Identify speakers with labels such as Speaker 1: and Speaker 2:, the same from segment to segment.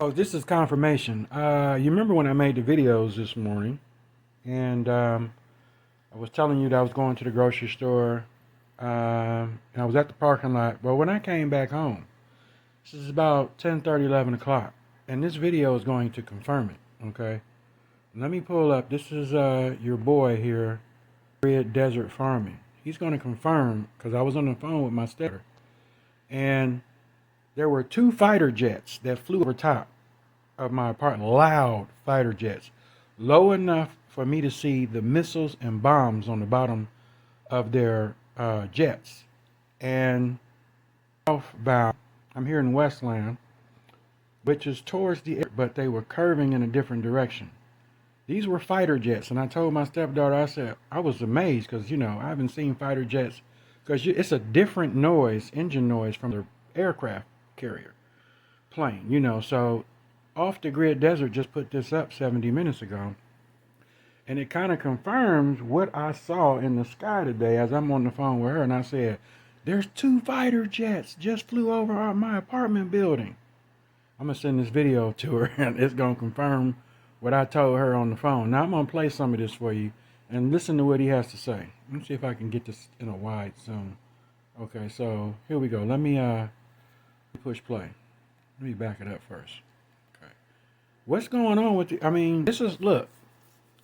Speaker 1: Oh, this is confirmation. You remember when I made the videos this morning, and I was telling you that I was going to the grocery store, and I was at the parking lot. But when I came back home, this is about 10:30, 11 o'clock, and this video is going to confirm it. Okay, let me pull up. This is your boy here, Red Desert Farming. He's going to confirm because I was on the phone with my stepper, and there were two fighter jets that flew over top of my apartment, loud fighter jets, low enough for me to see the missiles and bombs on the bottom of their jets. And southbound, I'm here in Westland, which is towards the air, but they were curving in a different direction. These were fighter jets, and I told my stepdaughter, I said, I was amazed because, I haven't seen fighter jets because it's a different noise, engine noise from the aircraft carrier plane, So Off the Grid Desert just put this up 70 minutes ago. And it kind of confirms what I saw in the sky today as I'm on the phone with her. And I said, there's two fighter jets just flew over my apartment building. I'm going to send this video to her and it's going to confirm what I told her on the phone. Now I'm going to play some of this for you and listen to what he has to say. Let me see if I can get this in a wide zoom. Okay, so here we go. Let me push play. Let me back it up first. Okay. What's going on with this is, look,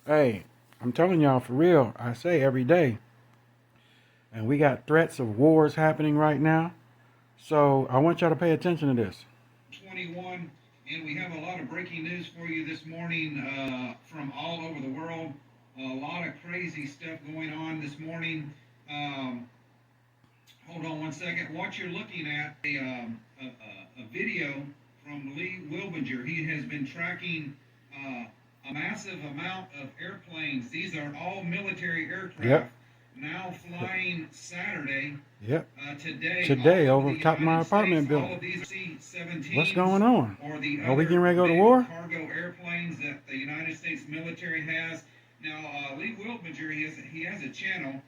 Speaker 1: hey, I'm telling y'all for real, I say every day. And we got threats of wars happening right now. So I want y'all to pay attention to this. 21, and we have a lot of breaking news for you this morning from all over the world. A lot of crazy stuff going on this morning. Hold on one second. What you're looking at, a video from Lee Wilbinger. He has been tracking a massive amount of airplanes. These are all military aircraft. Yep. Now flying Saturday. Yep. Today over the top of my apartment building. What's going on? Are we getting ready to go to war? Cargo airplanes that the United States military has. Now, Lee Wilbinger, he has a channel.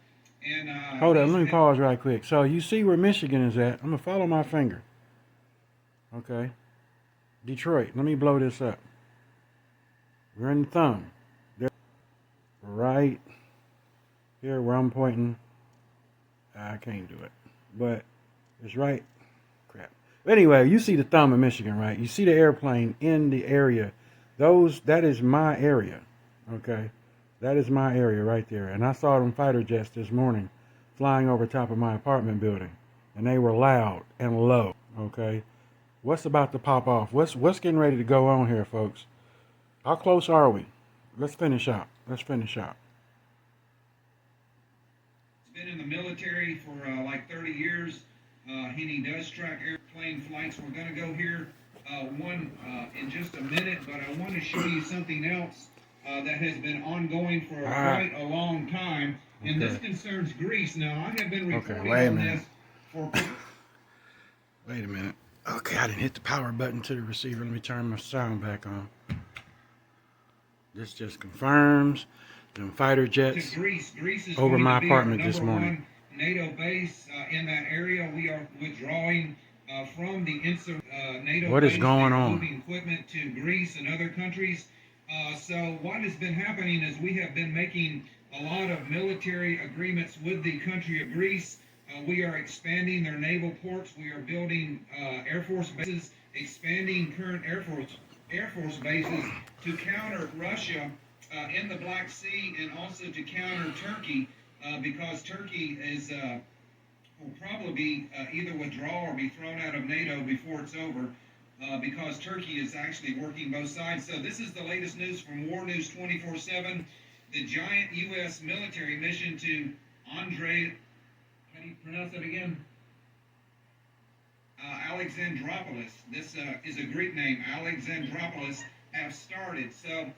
Speaker 1: And hold on, let me pause right quick. So you see where Michigan is at. I'm going to follow my finger. Okay. Detroit. Let me blow this up. We're in the thumb. There, right here where I'm pointing. I can't do it. But it's right. Crap. But anyway, you see the thumb of Michigan, right? You see the airplane in the area. That is my area. Okay. That is my area right there. And I saw them fighter jets this morning flying over top of my apartment building. And they were loud and low. Okay. What's about to pop off? What's getting ready to go on here, folks? How close are we? Let's finish out. He's been in the military for like 30 years. And he does track airplane flights. We're going to go here in just a minute, but I want to show you something else that has been ongoing for quite a long time. And this concerns Greece. Now, I have been reporting on this for... Wait a minute. Okay, I didn't hit the power button to the receiver. Let me turn my sound back on. This just confirms them fighter jets Greece is over my apartment this morning. NATO base in that area. We are withdrawing from the NATO what base. Is going on? Moving equipment to Greece and other countries. So what has been happening is we have been making a lot of military agreements with the country of Greece. We are expanding their naval ports. We are building Air Force bases, expanding current Air Force bases to counter Russia in the Black Sea and also to counter Turkey because Turkey will probably be either withdraw or be thrown out of NATO before it's over because Turkey is actually working both sides. So this is the latest news from War News 24/7. The giant U.S. military mission to Andrei, how do you pronounce that again? Alexandropoulos. This is a Greek name. Alexandropoulos have started. So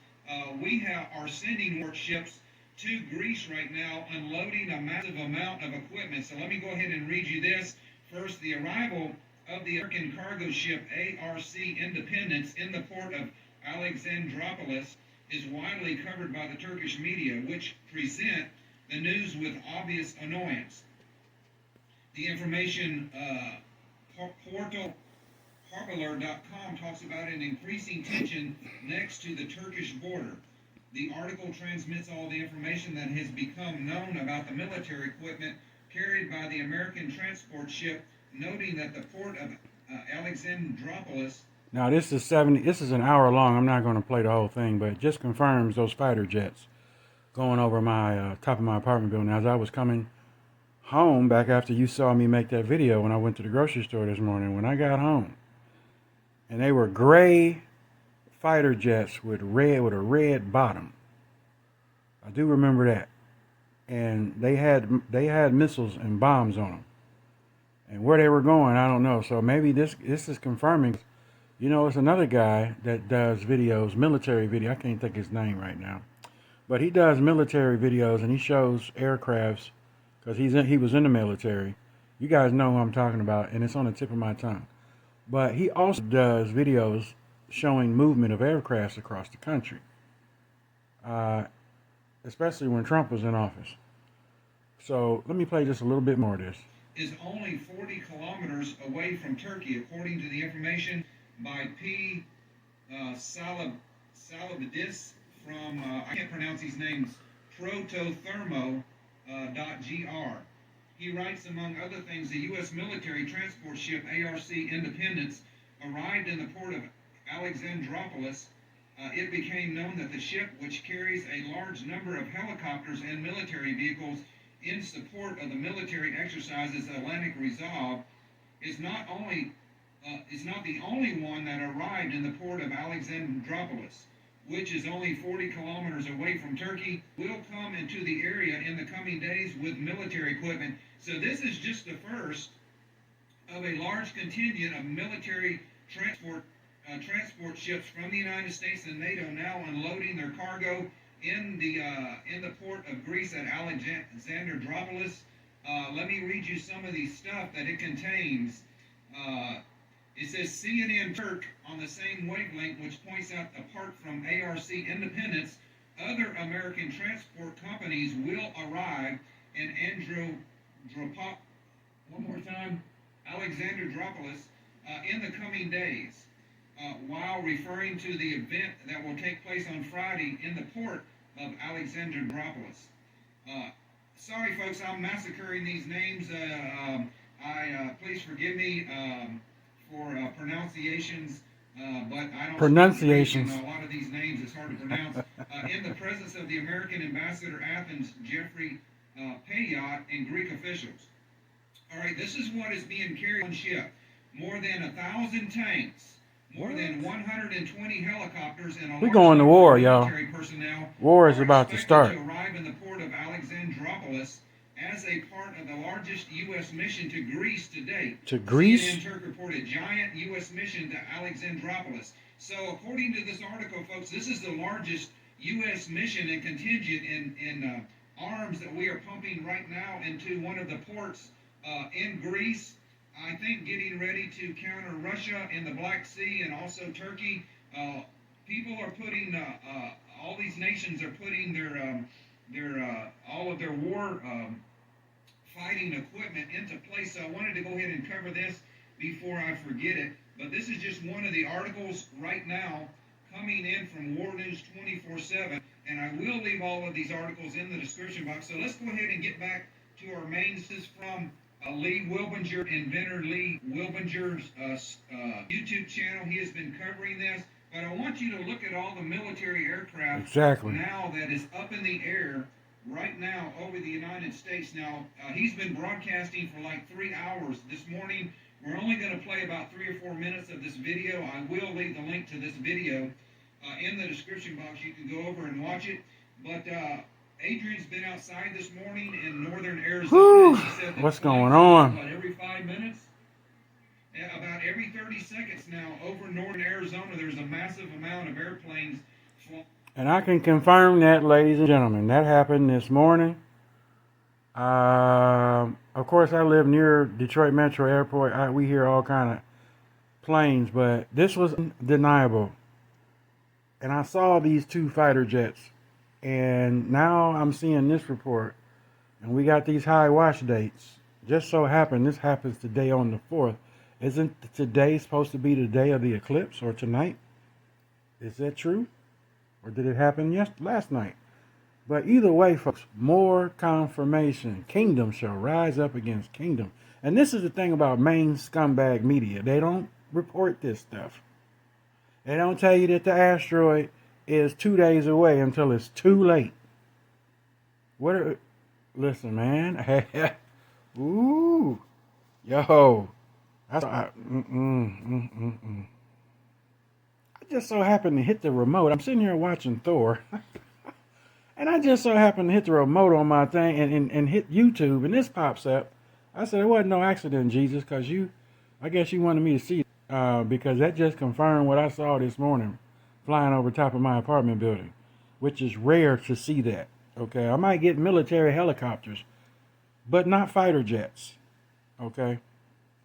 Speaker 1: we are sending warships to Greece right now, unloading a massive amount of equipment. So let me go ahead and read you this. First, the arrival of the American cargo ship ARC Independence in the port of Alexandropoulos is widely covered by the Turkish media, which present the news with obvious annoyance. The information portal
Speaker 2: Harpalur.com talks about an increasing tension next to the Turkish border. The article transmits all the information that has become known about the military equipment carried by the American transport ship, noting that the port of Alexandropolis.
Speaker 1: Now this is 70. This is an hour long. I'm not going to play the whole thing, but it just confirms those fighter jets going over my top of my apartment building as I was coming home back after you saw me make that video when I went to the grocery store this morning. When I got home, and they were gray fighter jets with a red bottom. I do remember that, and they had missiles and bombs on them. And where they were going, I don't know. So maybe this is confirming. You know, it's another guy that does videos, military video. I can't think his name right now, but he does military videos and he shows aircrafts because he was in the military. You guys know who I'm talking about, and it's on the tip of my tongue. But he also does videos showing movement of aircrafts across the country, especially when Trump was in office. So let me play just a little bit more of this.
Speaker 2: Is only 40 kilometers away from Turkey, according to the information by P. Salabidis from, I can't pronounce these names, protothermo.gr. He writes, among other things, the U.S. military transport ship ARC Independence arrived in the port of Alexandropolis. It became known that the ship, which carries a large number of helicopters and military vehicles in support of the military exercises Atlantic Resolve, is not the only one that arrived in the port of Alexandropolis, which is only 40 kilometers away from Turkey, will come into the area in the coming days with military equipment. So this is just the first of a large contingent of military transport ships from the United States and NATO now unloading their cargo in the port of Greece at Alexandropolis. Let me read you some of the stuff that it contains. It says CNN Turk on the same wavelength, which points out apart from ARC Independence, other American transport companies will arrive in Alexandropolis in the coming days, while referring to the event that will take place on Friday in the port of Alexandropolis. Sorry, folks, I'm massacring these names. Please forgive me for pronunciations, but I don't
Speaker 1: pronunciations.
Speaker 2: A lot of these names it's hard to pronounce. In the presence of the American ambassador Athens, Jeffrey Payot, and Greek officials. All right, this is what is being carried on ship: more than 1,000 tanks, more than 120 helicopters, and a
Speaker 1: We're going to war, y'all.
Speaker 2: military personnel.
Speaker 1: War is about to start.
Speaker 2: To arrive in the port of Alexandropolis as a part of the largest U.S. mission to Greece to date.
Speaker 1: To Greece?
Speaker 2: CNN Turk reported giant U.S. mission to Alexandropolis. So according to this article, folks, this is the largest U.S. mission and contingent in arms that we are pumping right now into one of the ports in Greece. I think getting ready to counter Russia in the Black Sea and also Turkey. People are putting, all these nations are putting their all of their war fighting equipment into place. So I wanted to go ahead and cover this before I forget it. But this is just one of the articles right now coming in from War News 24/7. And I will leave all of these articles in the description box. So let's go ahead and get back to our main. This is from Lee Wilbinger, inventor Lee Wilbinger's YouTube channel. He has been covering this. But I want you to look at all the military aircraft now that is up in the air right now over the United States. Now, he's been broadcasting for like 3 hours this morning. We're only going to play about 3 or 4 minutes of this video. I will leave the link to this video in the description box. You can go over and watch it. But Adrian's been outside this morning in northern Arizona. She said that
Speaker 1: what's going on?
Speaker 2: About every 5 minutes, about every 30 seconds now, over northern Arizona, there's a massive amount of airplanes flying.
Speaker 1: And I can confirm that, ladies and gentlemen, that happened this morning. Of course, I live near Detroit Metro Airport. We hear all kind of planes, but this was undeniable. And I saw these 2 fighter jets, and now I'm seeing this report, and we got these high watch dates. Just so happened, this happens today on the 4th, Isn't today supposed to be the day of the eclipse or tonight? Is that true? Or did it happen last night? But either way, folks, more confirmation. Kingdom shall rise up against kingdom. And this is the thing about main scumbag media. They don't report this stuff. They don't tell you that the asteroid is 2 days away until it's too late. Listen, man. Ooh. Yo. I just so happened to hit the remote. I'm sitting here watching Thor. And I just so happened to hit the remote on my thing and hit YouTube, and this pops up. I said, it wasn't no accident, Jesus, because I guess you wanted me to see it, because that just confirmed what I saw this morning flying over top of my apartment building, which is rare to see that. Okay, I might get military helicopters, but not fighter jets. Okay,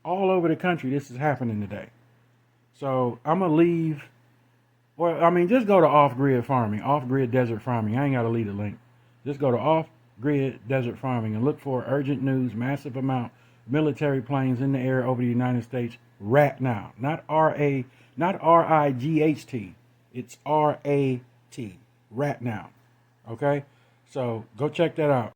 Speaker 1: all over the country, this is happening today. So I'm going to leave. Well, I mean, just go to off-grid farming, off-grid desert farming. I ain't got to leave a link. Just go to off-grid desert farming and look for urgent news, massive amount of military planes in the air over the United States right now. Not R-I-G-H-T. It's R-A-T. Right now. Okay? So go check that out.